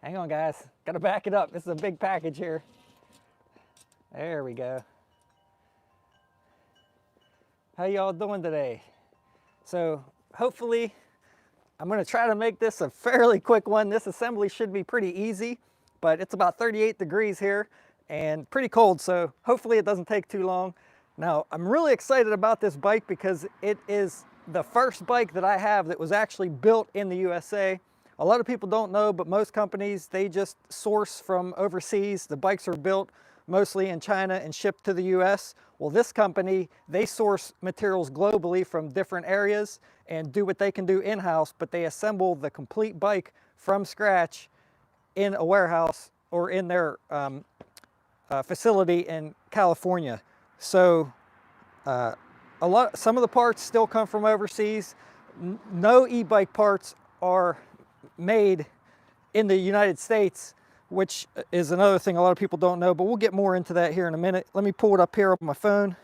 Hang on, guys. Got to back it up. This is a big package here. There we go. How y'all doing today? So hopefully I'm going to try to make this a fairly quick one. This assembly should be pretty easy, but it's about 38 degrees here and pretty cold, so hopefully it doesn't take too long. Now, I'm really excited about this bike because it is the first bike that I have that was actually built in the USA. A lot of people don't know, but most companies, they just source from overseas. The bikes are built mostly in China and shipped to the US. Well, this company, they source materials globally from different areas and do what they can do in-house, but they assemble the complete bike from scratch in a warehouse or in their facility in California. So some of the parts still come from overseas. No e-bike parts are made in the United States, which is another thing a lot of people don't know, but we'll get more into that here in a minute. Let me pull it up here on my phone.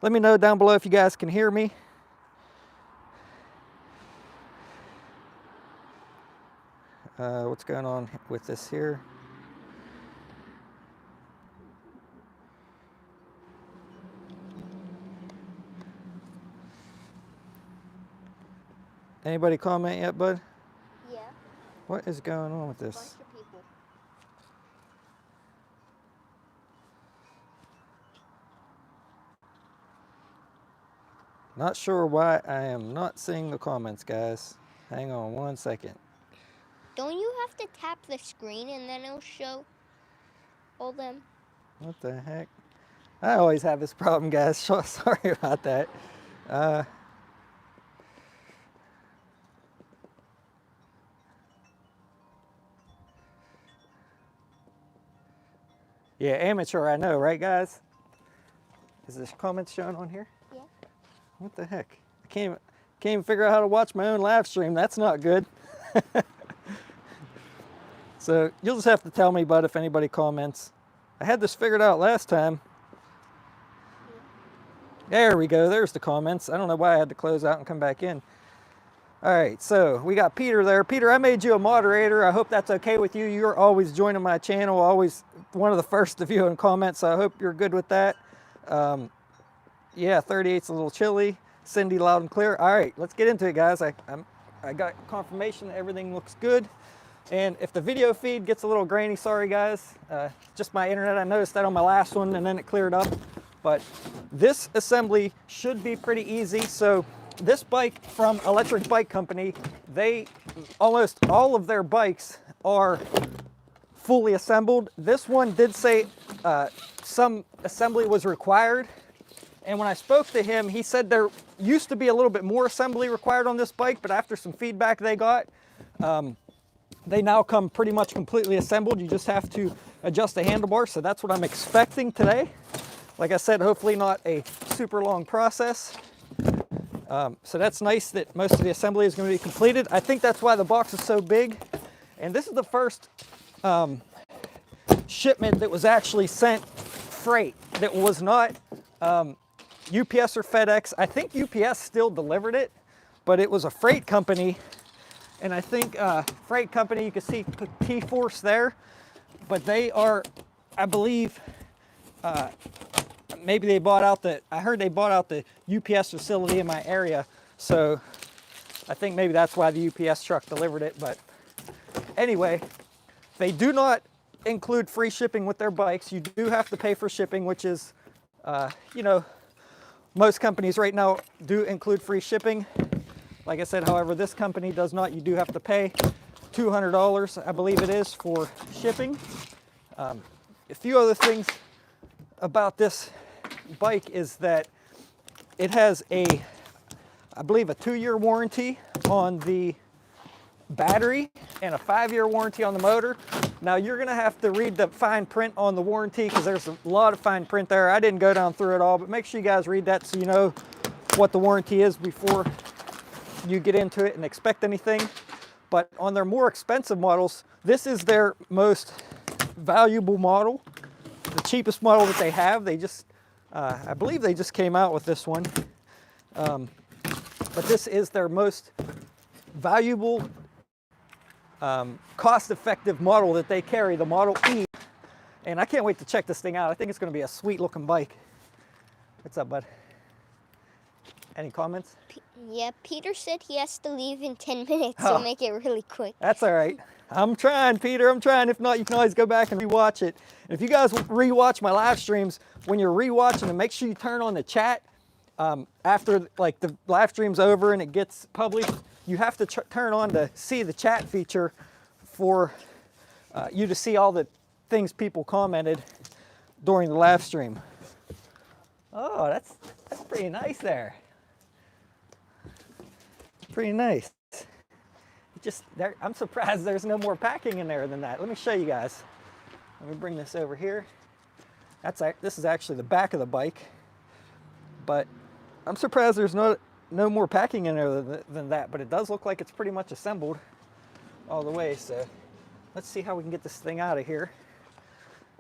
Let me know down below if you guys can hear me. What's going on with this here? Anybody comment yet, bud? Yeah. What is going on with this? Bunch of people. Not sure why I am not seeing the comments, guys. Hang on one second. Don't you have to tap the screen and then it'll show all them? What the heck? I always have this problem, guys. Sorry about that. Yeah, amateur, I know, right, guys? Is this comments showing on here? Yeah. What the heck? I can't even figure out how to watch my own live stream. That's not good. So you'll just have to tell me, bud, if anybody comments. I had this figured out last time. There we go. There's the comments. I don't know why I had to close out and come back in. All right, so we got Peter there. Peter, I made you a moderator. I hope that's okay with you. You're always joining my channel, always one of the first to view and comment, so I hope you're good with that. Yeah, 38's a little chilly. Cindy, loud and clear. All right, let's get into it, guys. I got confirmation that everything looks good. And if the video feed gets a little grainy, sorry guys, just my internet. I noticed that on my last one and then it cleared up. But this assembly should be pretty easy. So this bike from Electric Bike Company, almost all of their bikes are fully assembled. This one did say some assembly was required. And when I spoke to him, he said there used to be a little bit more assembly required on this bike, but after some feedback they got, they now come pretty much completely assembled. You just have to adjust the handlebar, so that's what I'm expecting today. Like I said, hopefully not a super long process. So that's nice that most of the assembly is going to be completed. I think that's why the box is so big. And this is the first shipment that was actually sent freight, that was not UPS or FedEx. I think UPS still delivered it, but it was a freight company. And I think freight company, you can see T-Force there, but they are, I believe, maybe they bought out I heard they bought out the UPS facility in my area. So I think maybe that's why the UPS truck delivered it. But anyway, they do not include free shipping with their bikes. You do have to pay for shipping, which is, you know, most companies right now do include free shipping. Like I said, however, this company does not. You do have to pay $200, I believe it is, for shipping. A few other things about this bike is that it has I believe a 2-year warranty on the battery and a 5-year warranty on the motor. Now you're gonna have to read the fine print on the warranty because there's a lot of fine print there. I didn't go down through it all, but make sure you guys read that so you know what the warranty is before you get into it and expect anything. But on their more expensive models, this is their most valuable model, the cheapest model that they have. They just, I believe they just came out with this one. But this is their most valuable cost-effective model that they carry, the Model E. And I can't wait to check this thing out. I think it's going to be a sweet-looking bike. What's up, bud? Any comments? Yeah, Peter said he has to leave in 10 minutes, so make it really quick. That's all right. I'm trying, Peter. I'm trying. If not, you can always go back and rewatch it. And if you guys rewatch my live streams, when you're rewatching them, make sure you turn on the chat. After like the live stream's over and it gets published, you have to turn on to see the chat feature for you to see all the things people commented during the live stream. Oh, that's pretty nice there. Pretty nice. Just there, I'm surprised there's no more packing in there than that. Let me show you guys. Let me bring this over here. This is actually the back of the bike, but I'm surprised there's no more packing in there than that. But it does look like it's pretty much assembled all the way. So let's see how we can get this thing out of here.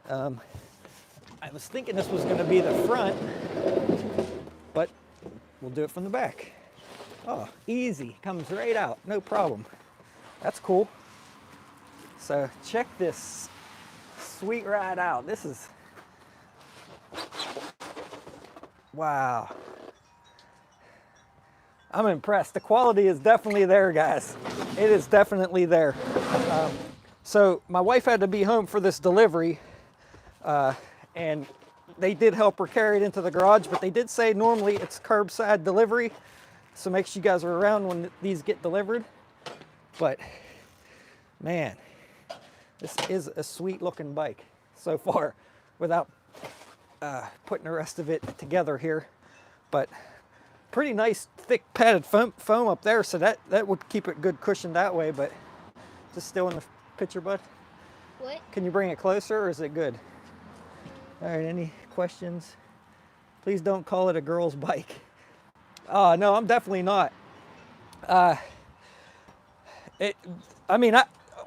I was thinking this was going to be the front, but we'll do it from the back. Oh, easy, comes right out, no problem. That's cool. So check this sweet ride out. This is, wow. I'm impressed. The quality is definitely there, guys. It is definitely there. So my wife had to be home for this delivery, and they did help her carry it into the garage, but they did say normally it's curbside delivery. So make sure you guys are around when these get delivered. But man, this is a sweet looking bike so far without putting the rest of it together here. But pretty nice thick padded foam up there, so that would keep it good cushion that way. But just still in the picture, bud? What? Can you bring it closer or is it good? All right, any questions? Please don't call it a girl's bike. Oh, no, I'm definitely not.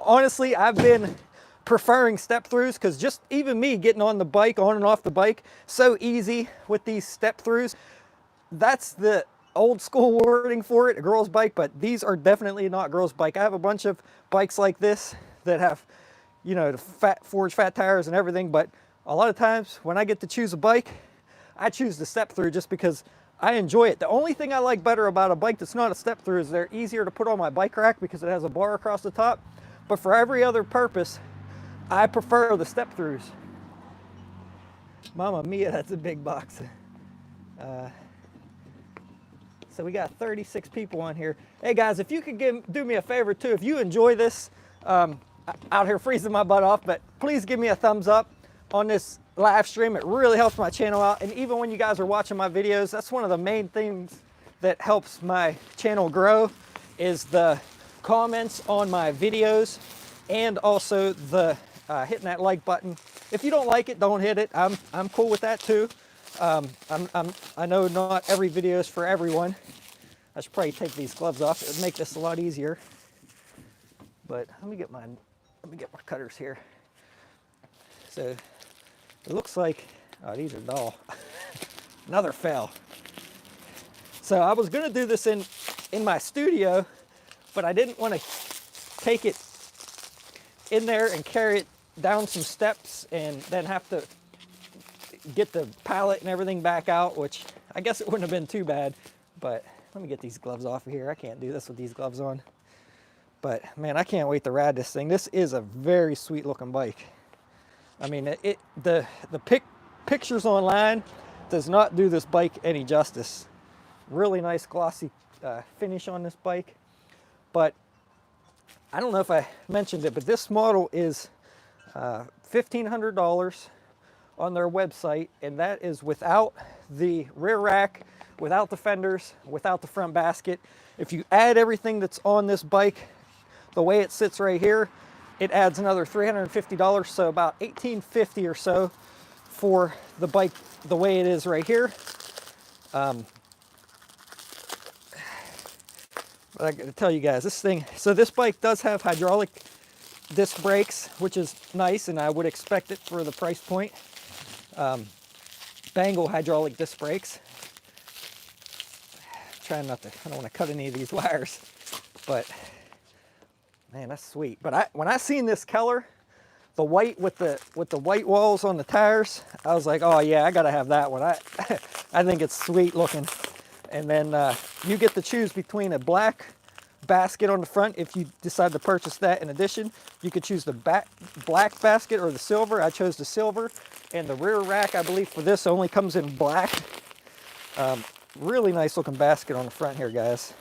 Honestly, I've been preferring step-throughs because just even me getting on the bike, on and off the bike, so easy with these step-throughs. That's the old school wording for it, a girl's bike, but these are definitely not girl's bike. I have a bunch of bikes like this that have, you know, the forged fat tires and everything, but a lot of times when I get to choose a bike, I choose the step-through just because I enjoy it. The only thing I like better about a bike that's not a step-through is they're easier to put on my bike rack because it has a bar across the top. But for every other purpose, I prefer the step-throughs. Mama mia, that's a big box. So we got 36 people on here. Hey guys, if you could do me a favor too, if you enjoy this, out here freezing my butt off, but please give me a thumbs up on this live stream. It really helps my channel out. And even when you guys are watching my videos, that's one of the main things that helps my channel grow is the comments on my videos and also the hitting that like button. If you don't like it, don't hit it. I'm cool with that too. I know not every video is for everyone. I should probably take these gloves off. It would make this a lot easier. But let me get my cutters here. So it looks like, oh, these are dull. Another fail. So I was gonna do this in my studio, but I didn't want to take it in there and carry it down some steps and then have to get the pallet and everything back out, which I guess it wouldn't have been too bad. But let me get these gloves off of here. I can't do this with these gloves on. But man, I can't wait to ride this thing. This is a very sweet looking bike. I mean, the pictures online does not do this bike any justice. Really nice glossy finish on this bike. But I don't know if I mentioned it, but this model is $1,500 on their website, and that is without the rear rack, without the fenders, without the front basket. If you add everything that's on this bike, the way it sits right here, it adds another $350, so about $1,850 or so for the bike the way it is right here. But I gotta tell you guys, this bike does have hydraulic disc brakes, which is nice, and I would expect it for the price point. Bangle hydraulic disc brakes. Trying not to, I don't want to cut any of these wires, but Man, that's sweet. But when I seen this Keller, the white with the white walls on the tires, I was like, oh yeah, I gotta have that one. I think it's sweet looking. And then you get to choose between a black basket on the front. If you decide to purchase that in addition, you could choose the black basket or the silver. I chose the silver. And the rear rack, I believe, for this only comes in black. Really nice looking basket on the front here, guys.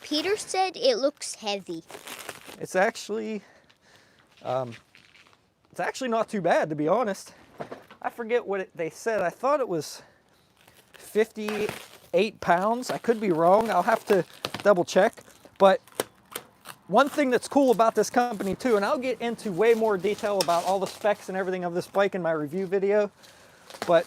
Peter said it looks heavy. It's actually not too bad, to be honest. I forget what they said. I thought it was 58 pounds. I could be wrong. I'll have to double check. But one thing that's cool about this company too, and I'll get into way more detail about all the specs and everything of this bike in my review video, but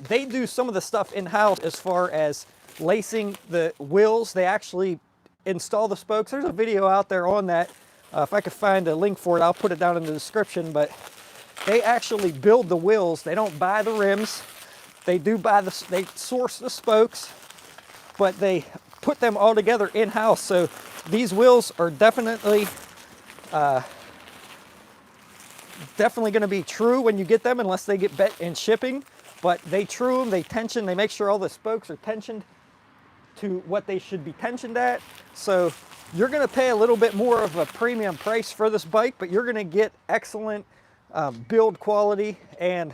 they do some of the stuff in-house as far as lacing the wheels. They actually install the spokes. There's a video out there on that. If I could find a link for it, I'll put it down in the description, but they actually build the wheels. They don't buy the rims. They they source the spokes, but they put them all together in-house. So these wheels are definitely going to be true when you get them, unless they get bent in shipping. But they true them, they tension, they make sure all the spokes are tensioned to what they should be tensioned at. So you're going to pay a little bit more of a premium price for this bike, but you're going to get excellent build quality and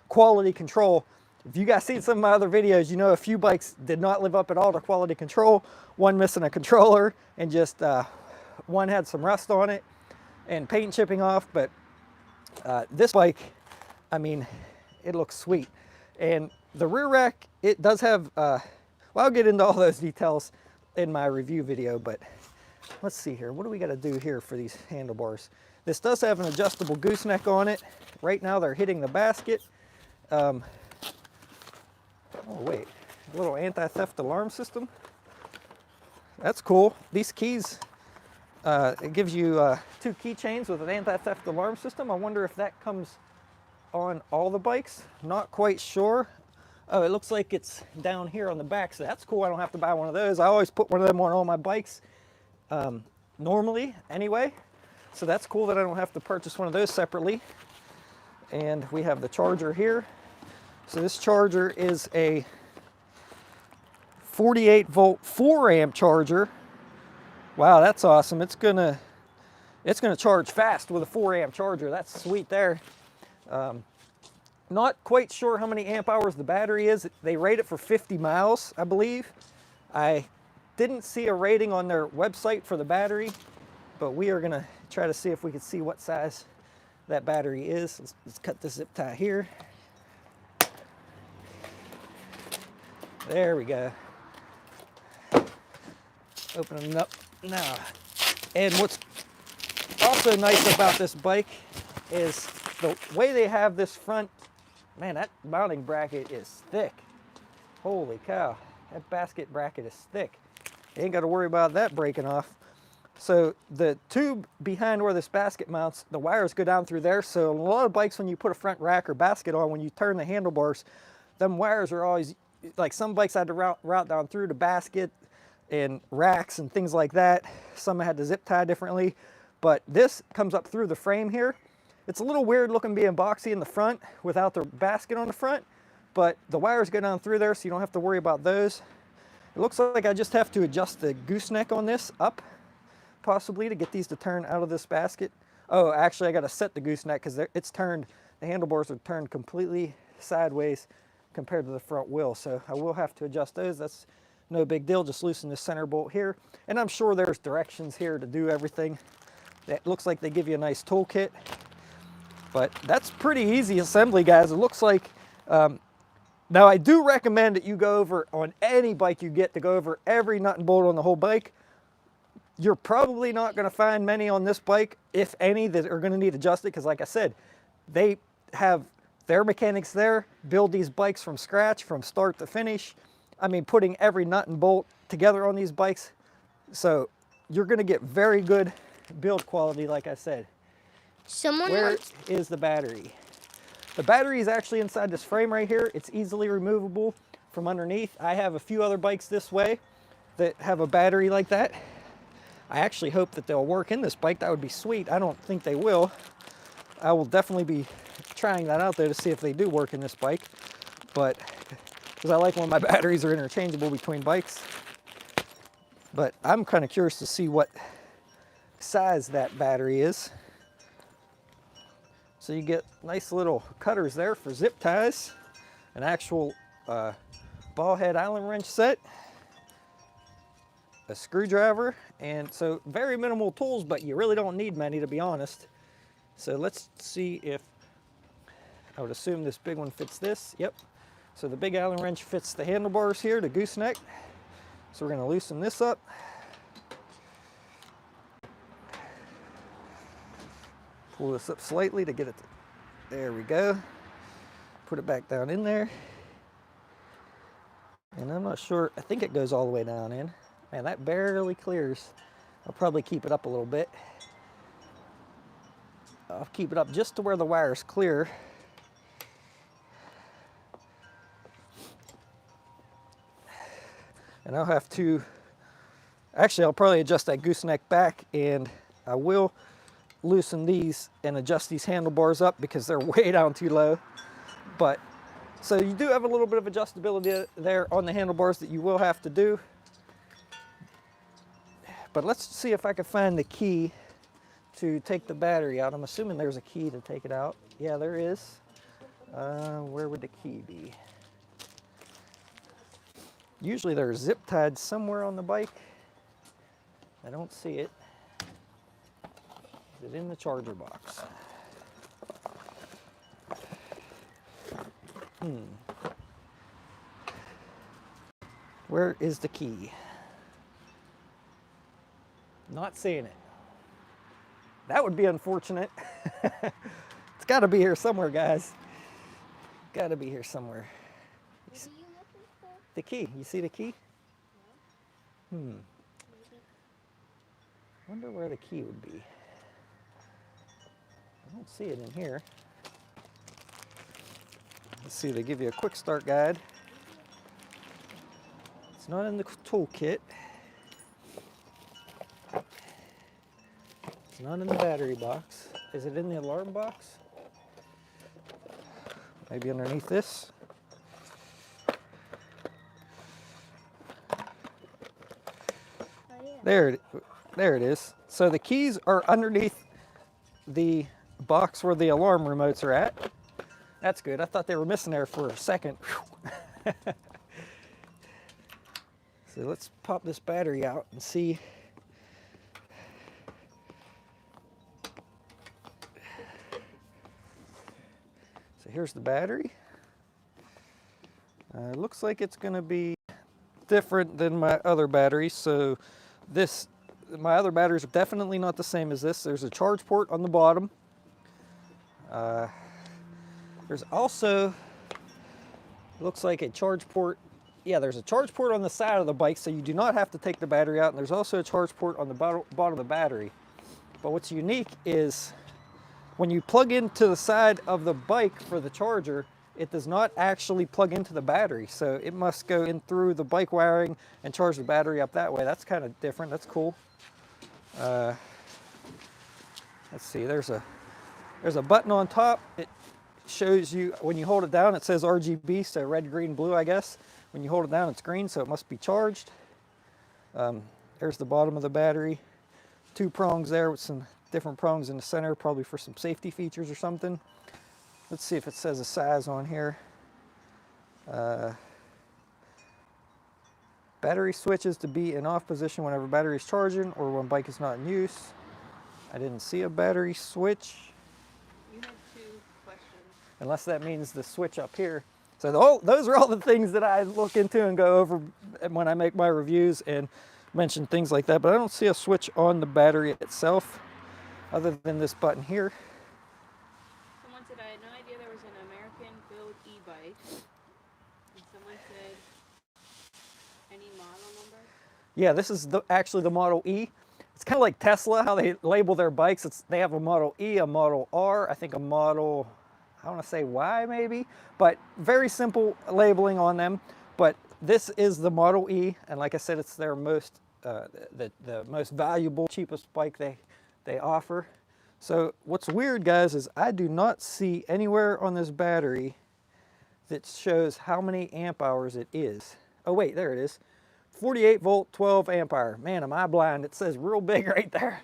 quality control. If you guys seen some of my other videos, you know a few bikes did not live up at all to quality control. One missing a controller, and just one had some rust on it and paint chipping off. But this bike, I mean, it looks sweet. And the rear rack, it does have, well, I'll get into all those details in my review video, but let's see here. What do we got to do here for these handlebars? This does have an adjustable gooseneck on it. Right now they're hitting the basket. Oh wait, a little anti-theft alarm system. That's cool. These keys, it gives you 2 keychains with an anti-theft alarm system. I wonder if that comes on all the bikes. Not quite sure. Oh, it looks like it's down here on the back, so that's cool. I don't have to buy one of those. I always put one of them on all my bikes normally anyway. So that's cool that I don't have to purchase one of those separately. And we have the charger here. So this charger is a 48 volt 4 amp charger. Wow, that's awesome. It's gonna charge fast with a 4 amp charger. That's sweet there. Not quite sure how many amp hours the battery is. They rate it for 50 miles, I believe. I didn't see a rating on their website for the battery, but we are gonna try to see if we can see what size that battery is. Let's cut the zip tie here. There we go. Opening it up now. And what's also nice about this bike is the way they have this front, man, that mounting bracket is thick. Holy cow, that basket bracket is thick. You ain't got to worry about that breaking off. So the tube behind where this basket mounts, the wires go down through there. So a lot of bikes, when you put a front rack or basket on, when you turn the handlebars, them wires are always, like some bikes had to route down through the basket and racks and things like that. Some had to zip tie differently, but this comes up through the frame here. It's a little weird looking being boxy in the front without the basket on the front, but the wires go down through there, so you don't have to worry about those. It looks like I just have to adjust the gooseneck on this up, possibly, to get these to turn out of this basket. Oh, actually I got to set the gooseneck because it's turned, the handlebars are turned completely sideways compared to the front wheel, so I will have to adjust those. That's no big deal. Just loosen the center bolt here, and I'm sure there's directions here to do everything. It looks like they give you a nice toolkit, but that's pretty easy assembly, guys. It looks like now I do recommend that you go over on any bike you get, to go over every nut and bolt on the whole bike. You're probably not going to find many on this bike, if any, that are going to need adjusted, because like I said, they have their mechanics there build these bikes from scratch, from start to finish. I mean, putting every nut and bolt together on these bikes. So you're going to get very good build quality, like I said. Where is the battery? The battery is actually inside this frame right here. It's easily removable from underneath. I have a few other bikes this way that have a battery like that. I actually hope that they'll work in this bike. That would be sweet. I don't think they will. I will definitely be trying that out there to see if they do work in this bike. But, because I like when my batteries are interchangeable between bikes. But I'm kind of curious to see what size that battery is. So you get nice little cutters there for zip ties, an actual ball head Allen wrench set, a screwdriver, and so very minimal tools, but you really don't need many, to be honest. So let's see if, I would assume this big one fits this. Yep. So the big Allen wrench fits the handlebars here, the gooseneck. So we're going to loosen this up. Pull this up slightly to get it, there we go. Put it back down in there. And I'm not sure, I think it goes all the way down in. Man, that barely clears. I'll probably keep it up a little bit. I'll keep it up just to where the wire's clear. And I'll have to, actually I'll probably adjust that gooseneck back, and I will loosen these and adjust these handlebars up because they're way down too low. But so you do have a little bit of adjustability there on the handlebars that you will have to do. But let's see if I can find the key to take the battery out. I'm assuming there's a key to take it out. Yeah, there is. Where would the key be? Usually they're zip tied somewhere on the bike. I don't see it. Is it in the charger box? Where is the key? Not seeing it. That would be unfortunate. It's got to be here somewhere, guys. Got to be here somewhere. What are you looking for? The key. You see the key? No. Wonder where the key would be. I don't see it in here. Let's see, they give you a quick start guide. It's not in the toolkit. It's not in the battery box. Is it in the alarm box? Maybe underneath this? Oh, yeah. There it is. So the keys are underneath the box where the alarm remotes are at. That's good. I thought they were missing there for a second. So let's pop this battery out and see. So here's the battery. Looks like it's going to be different than my other batteries. So my other batteries are definitely not the same as this. There's a charge port on the bottom. There's also, looks like a charge port. Yeah, there's a charge port on the side of the bike, so you do not have to take the battery out. And there's also a charge port on the bottom of the battery. But what's unique is when you plug into the side of the bike for the charger, it does not actually plug into the battery. So it must go in through the bike wiring and charge the battery up that way. That's kind of different. That's cool. Let's see, there's a button on top. It shows you, when you hold it down, it says RGB, so red, green, blue, I guess. When you hold it down, it's green, so it must be charged. There's the bottom of the battery. 2 prongs there with some different prongs in the center, probably for some safety features or something. Let's see if it says a size on here. Battery switches to be in off position whenever battery is charging or when bike is not in use. I didn't see a battery switch. You had 2 questions. Unless that means the switch up here. So those are all the things that I look into and go over when I make my reviews and mention things like that. But I don't see a switch on the battery itself other than this button here. Someone said, I had no idea there was an American-built e-bike. And someone said, any model number? Yeah, this is actually the Model E. It's kind of like Tesla, how they label their bikes. They have a Model E, a Model R, I think a Model, I want to say Y maybe, but very simple labeling on them. But this is the Model E, and like I said, it's their most the most valuable, cheapest bike they offer. So what's weird, guys, is I do not see anywhere on this battery that shows how many amp hours it is. Oh wait, there it is. 48 volt, 12 amp hour. Man, am I blind? It says real big right there.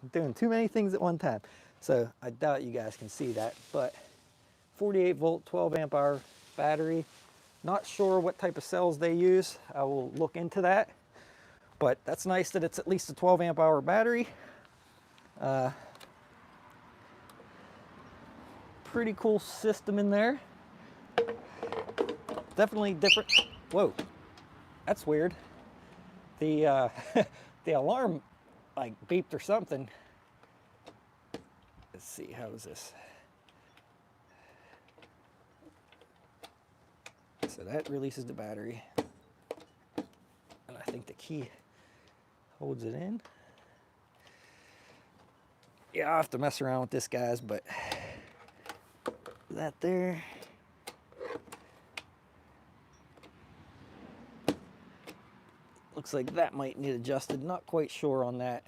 I'm doing too many things at one time. So I doubt you guys can see that, but 48 volt, 12 amp hour battery. Not sure what type of cells they use. I will look into that. But that's nice that it's at least a 12 amp hour battery. Pretty cool system in there. Definitely different. Whoa, that's weird. The the alarm like beeped or something. Let's see, how is this? So that releases the battery. And I think the key holds it in. Yeah, I'll have to mess around with this, guys, but that there. Looks like that might need adjusted. Not quite sure on that.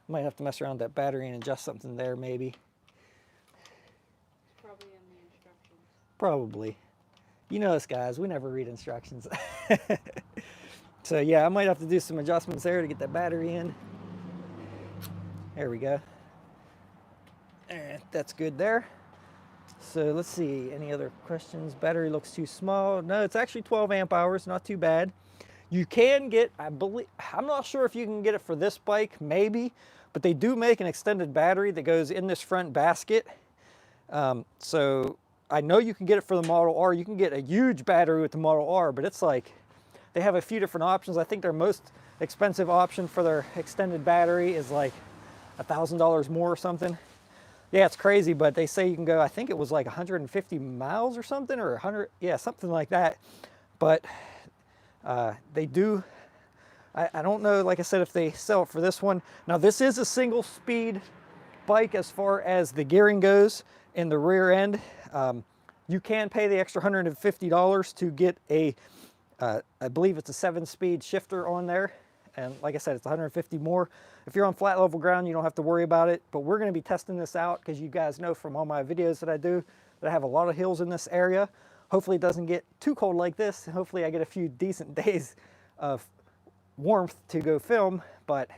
Might have to mess around with that battery and adjust something there, maybe. It's probably in the instructions. Probably. You know us, guys. We never read instructions. So yeah, I might have to do some adjustments there to get that battery in. There we go. That's good there. So let's see, any other questions? Battery looks too small. No, it's actually 12 amp hours, not too bad. You can get, I believe, I'm not sure if you can get it for this bike, maybe, but they do make an extended battery that goes in this front basket. So I know you can get it for the Model R. You can get a huge battery with the Model R, but it's like, they have a few different options. I think their most expensive option for their extended battery is like $1,000 more or something. Yeah, it's crazy, but they say you can go, I think it was like 150 miles or something, or 100, yeah, something like that. But they do, I don't know, like I said, if they sell it for this one. Now, this is a single speed bike as far as the gearing goes in the rear end. You can pay the extra $150 to get a, I believe it's a 7-speed shifter on there. And like I said, it's 150 more. If you're on flat level ground, you don't have to worry about it. But we're going to be testing this out because you guys know from all my videos that I do that I have a lot of hills in this area. Hopefully it doesn't get too cold like this. Hopefully I get a few decent days of warmth to go film. But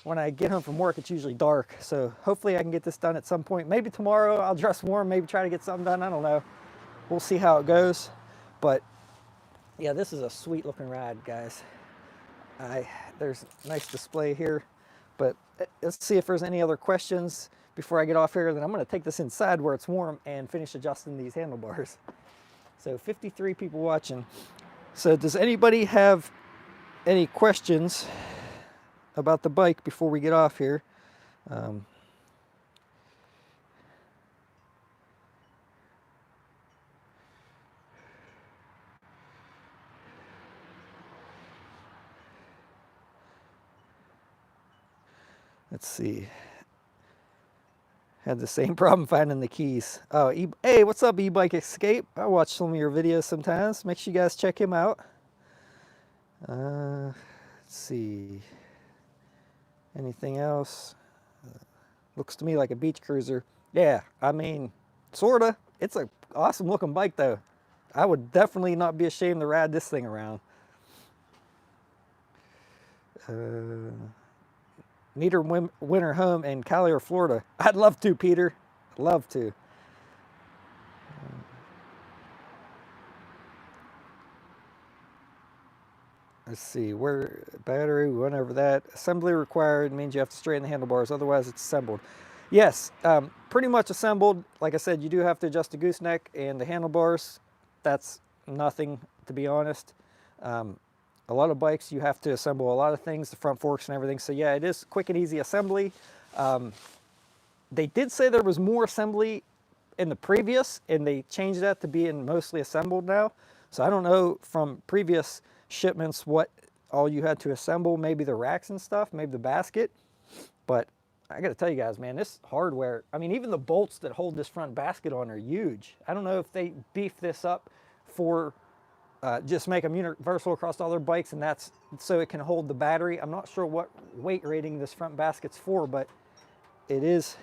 when I get home from work, it's usually dark. So hopefully I can get this done at some point. Maybe tomorrow I'll dress warm, maybe try to get something done. I don't know. We'll see how it goes. But yeah, this is a sweet looking ride, guys. There's a nice display here, but let's see if there's any other questions before I get off here. Then I'm going to take this inside where it's warm and finish adjusting these handlebars. So 53 people watching. So does anybody have any questions about the bike before we get off here? Let's see. Had the same problem finding the keys. Oh, hey, what's up, E-Bike Escape? I watch some of your videos sometimes. Make sure you guys check him out. Let's see. Anything else? Looks to me like a beach cruiser. Yeah, I mean, sorta. It's an awesome looking bike though. I would definitely not be ashamed to ride this thing around. Need her winter home in Cali or Florida. I'd love to, Peter. I'd love to. Let's see, where battery, we went over that. Assembly required means you have to straighten the handlebars, otherwise it's assembled. Yes, pretty much assembled. Like I said, you do have to adjust the gooseneck and the handlebars. That's nothing, to be honest. A lot of bikes, you have to assemble a lot of things, the front forks and everything. So yeah, it is quick and easy assembly. They did say there was more assembly in the previous, and they changed that to being mostly assembled now. So I don't know from previous shipments what all you had to assemble, maybe the racks and stuff, maybe the basket. But I gotta tell you guys, man, this hardware, I mean, even the bolts that hold this front basket on are huge. I don't know if they beefed this up for just make them universal across all their bikes, and that's so it can hold the battery. I'm not sure what weight rating this front basket's for, but it is.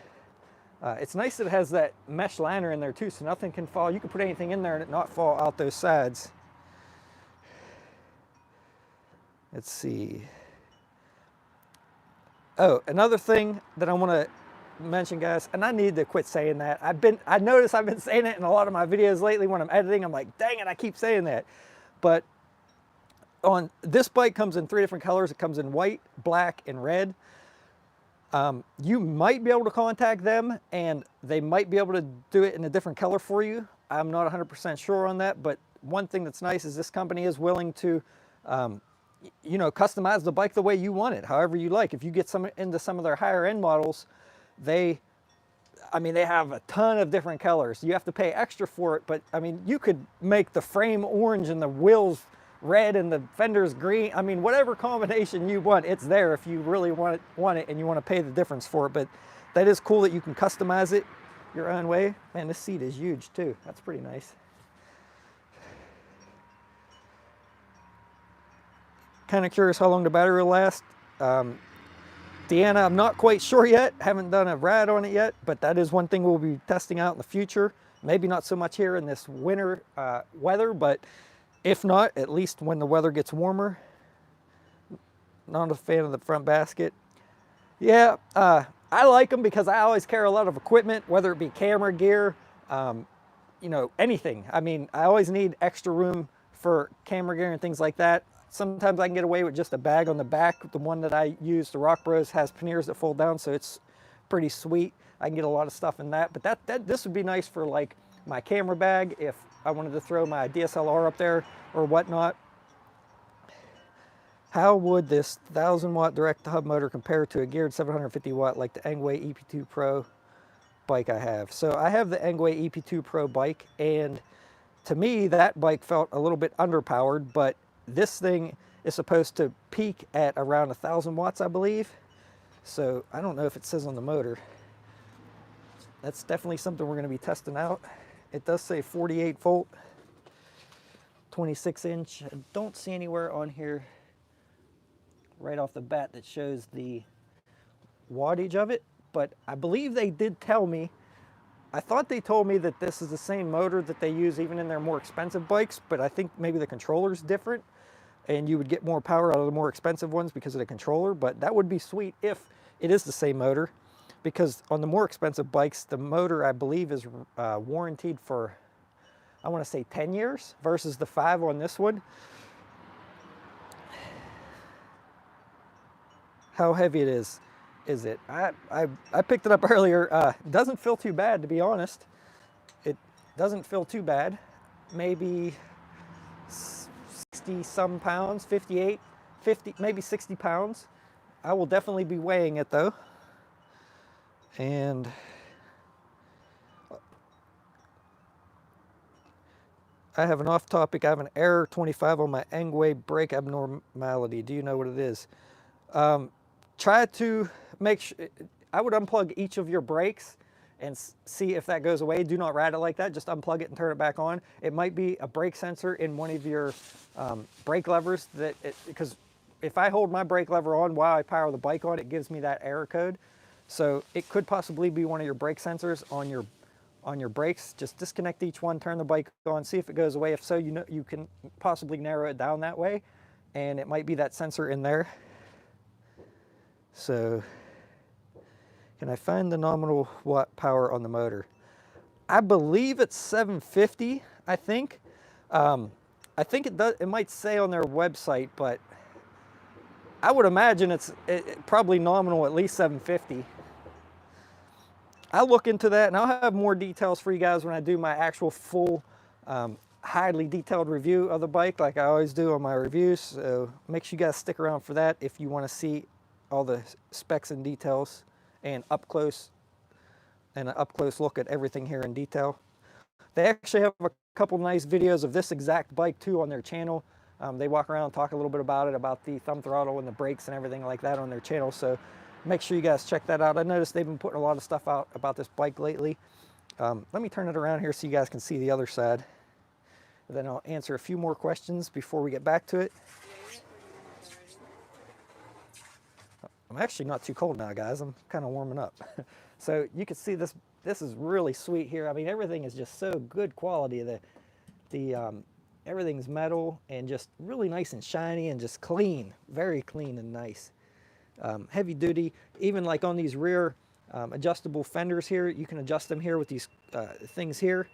It's nice that it has that mesh liner in there too, so nothing can fall. You can put anything in there and it not fall out those sides. Let's see. Oh, another thing that I want to mention, guys, and I need to quit saying that. I notice I've been saying it in a lot of my videos lately when I'm editing. I'm like, dang it, I keep saying that. But on this bike comes in 3 different colors. It comes in white, black, and red. You might be able to contact them and they might be able to do it in a different color for you. I'm not 100% sure on that, but one thing that's nice is this company is willing to you know, customize the bike the way you want it, however you like. If you get into some of their higher end models, I mean, they have a ton of different colors. You have to pay extra for it, but I mean, you could make the frame orange and the wheels red and the fenders green. I mean, whatever combination you want, it's there if you really want it and you want to pay the difference for it. But that is cool that you can customize it your own way. Man, this seat is huge too. That's pretty nice. Kind of curious how long the battery will last. Deanna, I'm not quite sure yet. Haven't done a ride on it yet, but that is one thing we'll be testing out in the future. Maybe not so much here in this winter weather, but if not, at least when the weather gets warmer. Not a fan of the front basket. Yeah, I like them because I always carry a lot of equipment, whether it be camera gear, you know, anything. I mean, I always need extra room for camera gear and things like that. Sometimes I can get away with just a bag on the back. The one that I use, the Rock Bros, has panniers that fold down, so it's pretty sweet. I can get a lot of stuff in that. But this would be nice for like my camera bag if I wanted to throw my DSLR up there or whatnot. How would this 1,000-watt direct-to-hub motor compare to a geared 750-watt like the Engwe EP2 Pro bike I have? So I have the Engwe EP2 Pro bike, and to me, that bike felt a little bit underpowered, but this thing is supposed to peak at around 1,000 watts, I believe. So I don't know if it says on the motor. That's definitely something we're going to be testing out. It does say 48 volt, 26 inch. I don't see anywhere on here right off the bat that shows the wattage of it, but I believe they did tell me. I thought they told me that this is the same motor that they use even in their more expensive bikes, but I think maybe the controller's different and you would get more power out of the more expensive ones because of the controller. But that would be sweet if it is the same motor, because on the more expensive bikes, the motor, I believe, is warranted for, I want to say 10 years versus the 5 on this one. How heavy it is it? I picked it up earlier. It doesn't feel too bad, to be honest. It doesn't feel too bad. Maybe 60 some pounds, 58, 50, maybe 60 pounds. I will definitely be weighing it though. And I have an off topic. I have an error 25 on my Engwe brake abnormality. Do you know what it is? Try to make sure, I would unplug each of your brakes and see if that goes away. Do not ride it like that. Just unplug it and turn it back on. It might be a brake sensor in one of your brake levers, because if I hold my brake lever on while I power the bike on, it gives me that error code. So it could possibly be one of your brake sensors on your brakes. Just disconnect each one, turn the bike on, see if it goes away. If so, you know, you can possibly narrow it down that way, and it might be that sensor in there. So, can I find the nominal watt power on the motor? I believe it's 750, I think. I think it does. It might say on their website, but I would imagine it's probably nominal at least 750. I'll look into that, and I'll have more details for you guys when I do my actual full, highly detailed review of the bike, like I always do on my reviews. So make sure you guys stick around for that if you want to see all the specs and details and an up close look at everything here in detail. They actually have a couple nice videos of this exact bike too on their channel. They walk around and talk a little bit about it, about the thumb throttle and the brakes and everything like that on their channel. So make sure you guys check that out. I noticed they've been putting a lot of stuff out about this bike lately. Let me turn it around here so you guys can see the other side. Then I'll answer a few more questions before we get back to it. Yeah, you're at 30 minutes already. I'm actually not too cold now, guys. I'm kind of warming up. So you can see this. This is really sweet here. I mean, everything is just so good quality. Everything's metal and just really nice and shiny and just clean, very clean and nice. Heavy duty. Even like on these rear adjustable fenders here, you can adjust them here with these things here.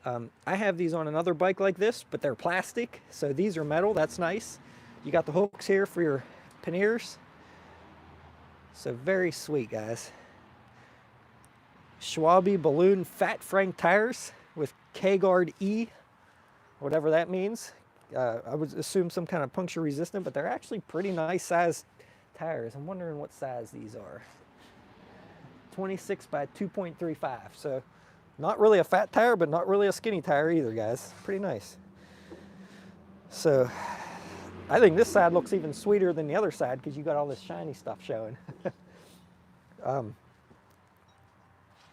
I have these on another bike like this, but they're plastic, so these are metal. That's nice. You got the hooks here for your panniers. So very sweet, guys. Schwalbe balloon fat frank tires with K-Guard E, whatever that means. I would assume some kind of puncture resistant, but they're actually pretty nice sized tires. I'm wondering what size these are. 26 by 2.35. So not really a fat tire, but not really a skinny tire either, guys. Pretty nice. So I think this side looks even sweeter than the other side because you got all this shiny stuff showing.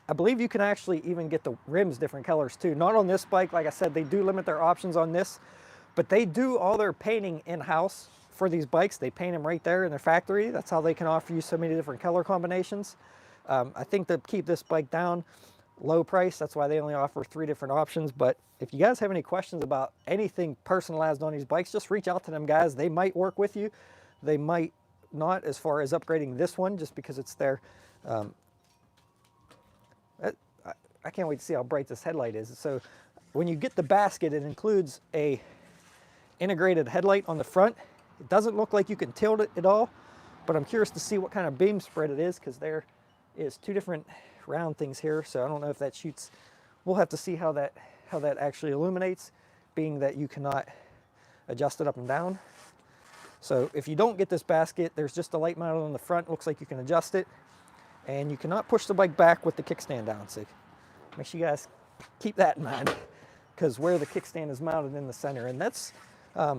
I believe you can actually even get the rims different colors too. Not on this bike, like I said, they do limit their options on this, but they do all their painting in-house for these bikes. They paint them right there in their factory. That's how they can offer you so many different color combinations. I think to keep this bike down, low price, that's why they only offer 3 different options. But if you guys have any questions about anything personalized on these bikes, just reach out to them, guys. They might work with you. They might not, as far as upgrading this one, just because it's their I can't wait to see how bright this headlight is. So when you get the basket, it includes a integrated headlight on the front. It doesn't look like you can tilt it at all, but I'm curious to see what kind of beam spread it is, because there is 2 different round things here. So I don't know if that shoots. We'll have to see how that actually illuminates, being that you cannot adjust it up and down. So if you don't get this basket, there's just a light mounted on the front. Looks like you can adjust it, and you cannot push the bike back with the kickstand down. So make sure you guys keep that in mind, because where the kickstand is mounted in the center, and that's I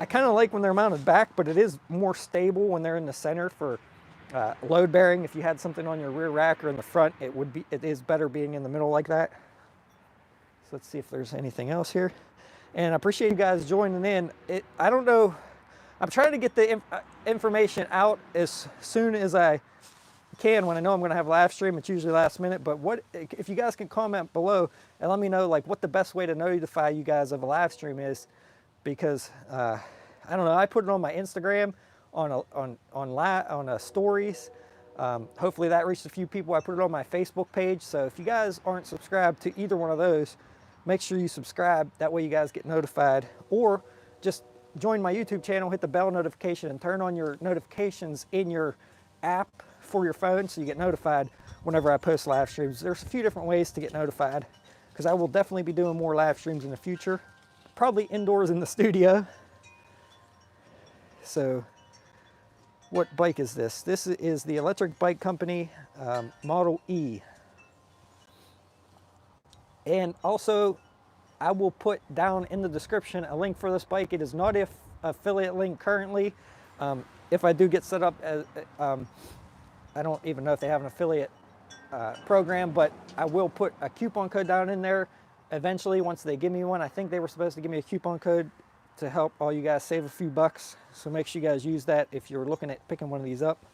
kind of like when they're mounted back, but it is more stable when they're in the center for load bearing. If you had something on your rear rack or in the front, it is better being in the middle like that. So let's see if there's anything else here. And I appreciate you guys joining in. I don't know, I'm trying to get the information out as soon as I can when I know I'm going to have a live stream. It's usually last minute, but if you guys can comment below and let me know like what the best way to notify you guys of a live stream is, because I don't know, I put it on my Instagram on stories. Hopefully that reached a few people. I put it on my Facebook page, so if you guys aren't subscribed to either one of those, make sure you subscribe. That way you guys get notified, or just join my YouTube channel, hit the bell notification, and turn on your notifications in your app for your phone so you get notified whenever I post live streams. There's a few different ways to get notified, because I will definitely be doing more live streams in the future, probably indoors in the studio. So what bike is this? This is the Electric Bike Company Model E. And also, I will put down in the description a link for this bike. It is not an affiliate link currently. If I do get set up as I don't even know if they have an affiliate program, but I will put a coupon code down in there eventually once they give me one. I think they were supposed to give me a coupon code to help all you guys save a few bucks. So make sure you guys use that if you're looking at picking one of these up.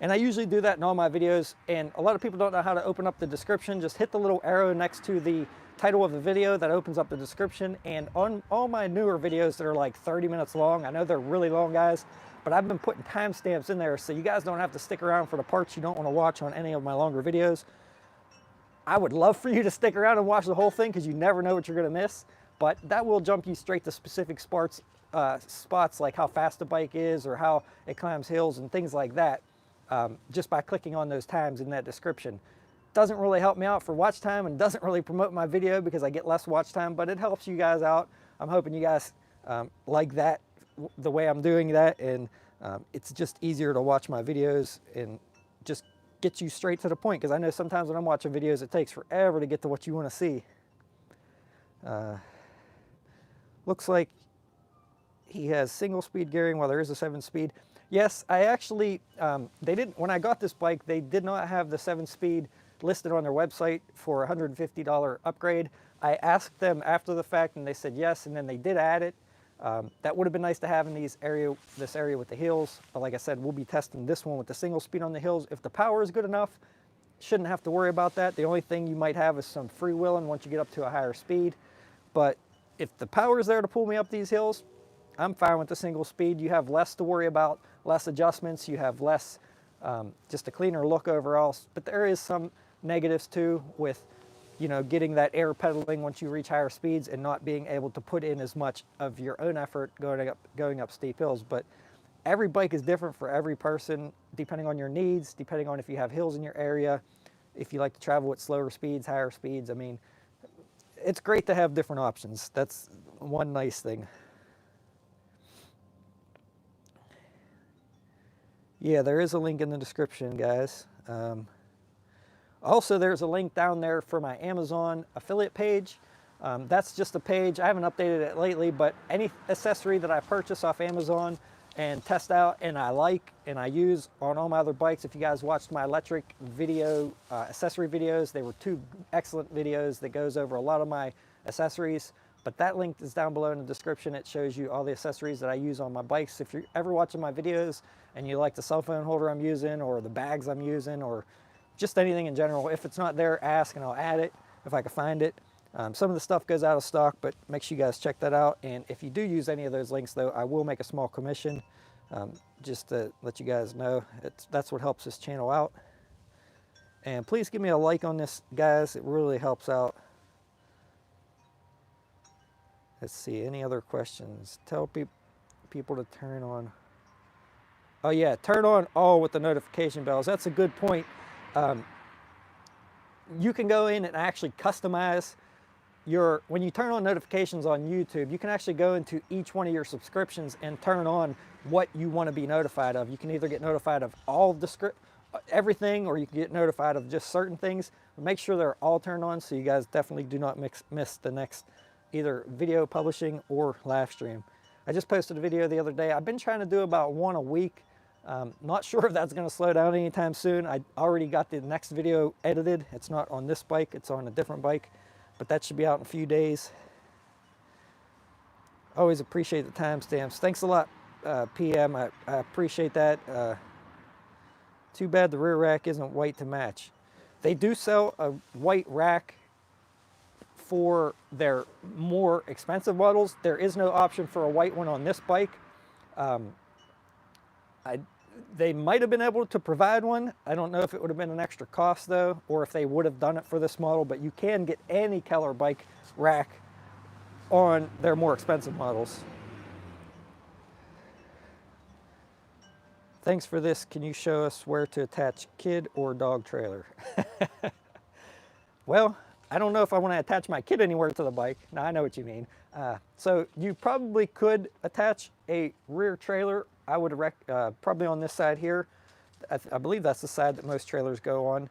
And I usually do that in all my videos, and a lot of people don't know how to open up the description. Just hit the little arrow next to the title of the video that opens up the description. And on all my newer videos that are like 30 minutes long, I know they're really long, guys, but I've been putting timestamps in there so you guys don't have to stick around for the parts you don't want to watch on any of my longer videos. I would love for you to stick around and watch the whole thing, because you never know what you're going to miss, but that will jump you straight to specific spots like how fast the bike is or how it climbs hills and things like that, just by clicking on those times in that description. Doesn't really help me out for watch time and doesn't really promote my video because I get less watch time, but it helps you guys out. I'm hoping you guys like that, the way I'm doing that, and it's just easier to watch my videos and just get you straight to the point, because I know sometimes when I'm watching videos it takes forever to get to what you want to see. Looks like he has single speed gearing while there is a 7-speed. Yes, I actually, they didn't, when I got this bike, they did not have the 7-speed listed on their website for a $150 upgrade. I asked them after the fact and they said yes, and then they did add it. That would have been nice to have in this area with the hills. But like I said, we'll be testing this one with the single speed on the hills. If the power is good enough, shouldn't have to worry about that. The only thing you might have is some freewheeling once you get up to a higher speed. But if the power is there to pull me up these hills, I'm fine with the single speed. You have less to worry about, less adjustments. You have less, just a cleaner look overall. But there is some negatives too with, you know, getting that air pedaling once you reach higher speeds and not being able to put in as much of your own effort going up steep hills. But every bike is different for every person, depending on your needs, depending on if you have hills in your area, if you like to travel at slower speeds, higher speeds. I mean, it's great to have different options. That's one nice thing. Yeah, there is a link in the description, guys. Also, there's a link down there for my Amazon affiliate page. That's just a page. I haven't updated it lately, but any accessory that I purchase off Amazon and test out and I like and I use on all my other bikes. If you guys watched my electric video, accessory videos, they were 2 excellent videos that goes over a lot of my accessories. But that link is down below in the description. It shows you all the accessories that I use on my bikes. If you're ever watching my videos and you like the cell phone holder I'm using or the bags I'm using or just anything in general, if it's not there, ask and I'll add it if I can find it. Some of the stuff goes out of stock, but make sure you guys check that out. And if you do use any of those links though, I will make a small commission, just to let you guys know. That's what helps this channel out. And please give me a like on this, guys. It really helps out. Let's see, any other questions? Tell people to turn on. Oh yeah, turn on all with the notification bells. That's a good point. You can go in and actually customize when you turn on notifications on YouTube, you can actually go into each one of your subscriptions and turn on what you want to be notified of. You can either get notified of everything, or you can get notified of just certain things. But make sure they're all turned on so you guys definitely do not miss the next either video publishing or live stream. I just posted a video the other day. I've been trying to do about 1 a week. Not sure if that's going to slow down anytime soon. I already got the next video edited. It's not on this bike, it's on a different bike, but that should be out in a few days. Always appreciate the timestamps. Thanks a lot, PM. I appreciate that. Too bad the rear rack isn't white to match. They do sell a white rack for their more expensive models. There is no option for a white one on this bike. They might have been able to provide one. I don't know if it would have been an extra cost though, or if they would have done it for this model, but you can get any Keller bike rack on their more expensive models. Thanks for this. Can you show us where to attach kid or dog trailer? Well, I don't know if I want to attach my kid anywhere to the bike. Now I know what you mean. So you probably could attach a rear trailer. I would probably on this side here. I believe that's the side that most trailers go on.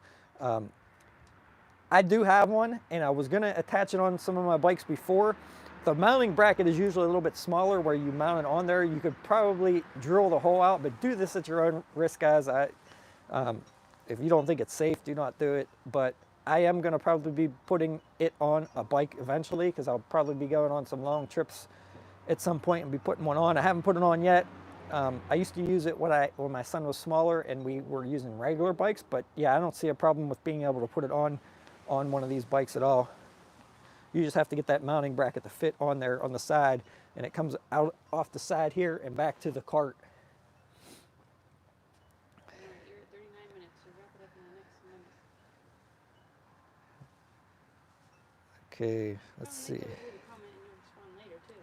I do have one, and I was going to attach it on some of my bikes before. The mounting bracket is usually a little bit smaller where you mount it on there. You could probably drill the hole out, but do this at your own risk, guys. If you don't think it's safe, do not do it. But I am going to probably be putting it on a bike eventually, because I'll probably be going on some long trips at some point and be putting one on. I haven't put it on yet. I used to use it when my son was smaller and we were using regular bikes, but yeah, I don't see a problem with being able to put it on one of these bikes at all. You just have to get that mounting bracket to fit on there on the side, and it comes out off the side here and back to the cart. You're at 39 minutes, so wrap it up in the next minute. Okay, let's see. Leave a comment and you'll respond later too.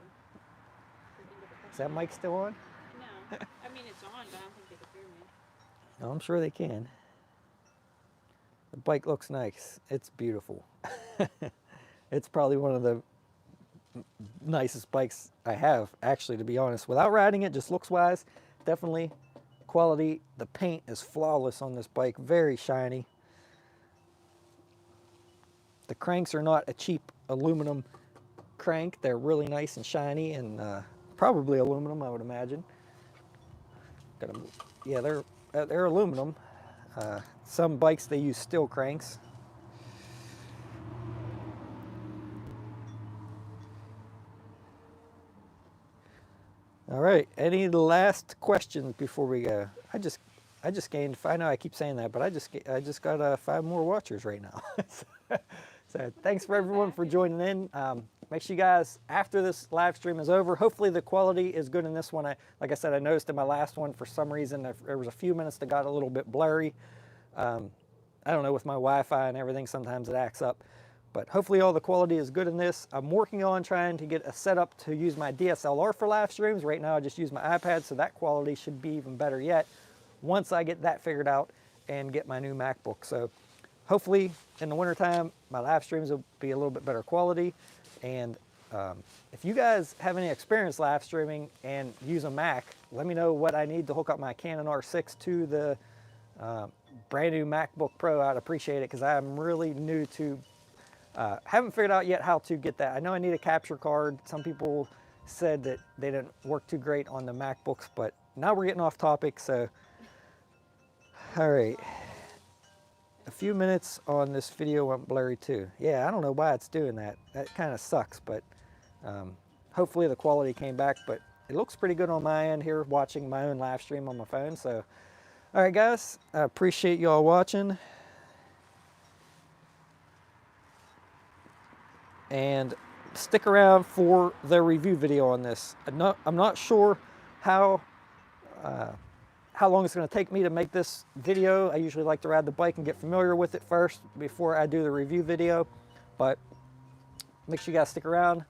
Is that mic still on? No, I mean it's on, but I don't think they can hear me. No, I'm sure they can. The bike looks nice. It's beautiful. It's probably one of the nicest bikes I have, actually, to be honest. Without riding it, just looks-wise, definitely quality. The paint is flawless on this bike, very shiny. The cranks are not a cheap aluminum crank. They're really nice and shiny, and probably aluminum, I would imagine. Yeah, they're aluminum. Some bikes, they use steel cranks, All right. Any last questions before we go? I just gained. I know I keep saying that, but I just got 5 more watchers right now. So thanks for everyone for joining in. Make sure you guys, after this live stream is over, hopefully the quality is good in this one. Like I said, I noticed in my last one for some reason there was a few minutes that got a little bit blurry. I don't know, with my Wi-Fi and everything, sometimes it acts up. But hopefully all the quality is good in this. I'm working on trying to get a setup to use my DSLR for live streams. Right now I just use my iPad, so that quality should be even better yet once I get that figured out and get my new MacBook. So hopefully in the wintertime, my live streams will be a little bit better quality. And if you guys have any experience live streaming and use a Mac, let me know what I need to hook up my Canon R6 to the brand new MacBook Pro. I'd appreciate it, because I'm really new to, haven't figured out yet how to get that. I know I need a capture card. Some people said that they didn't work too great on the MacBooks, but now we're getting off topic. So, all right. A few minutes on this video went blurry too. Yeah, I don't know why it's doing that. That kind of sucks, but hopefully the quality came back. But it looks pretty good on my end here, watching my own live stream on my phone. So, all right, guys, I appreciate you all watching. And stick around for the review video on this. I'm not sure how long it's going to take me to make this video. I usually like to ride the bike and get familiar with it first before I do the review video. But make sure you guys stick around,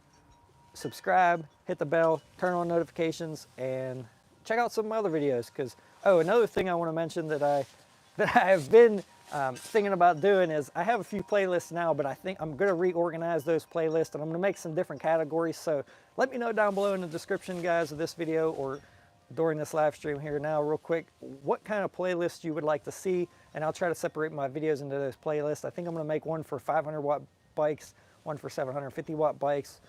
subscribe, hit the bell, turn on notifications, and check out some other videos. Because, oh, another thing I want to mention that I have been thinking about doing is, I have a few playlists now, but I think I'm going to reorganize those playlists, and I'm going to make some different categories. So let me know down below in the description, guys, of this video, or during this live stream here now real quick, what kind of playlist you would like to see, and I'll try to separate my videos into those playlists. I think I'm going to make one for 500 watt bikes, one for 750 watt bikes,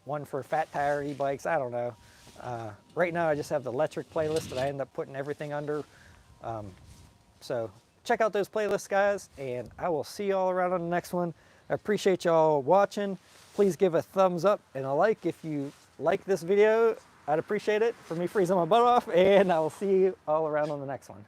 one for fat tire e-bikes. I don't know. Right now I just have the electric playlist that I end up putting everything under. So check out those playlists, guys, and I will see you all around on the next one. I appreciate y'all watching. Please give a thumbs up and a like if you like this video. I'd appreciate it for me freezing my butt off, and I will see you all around on the next one.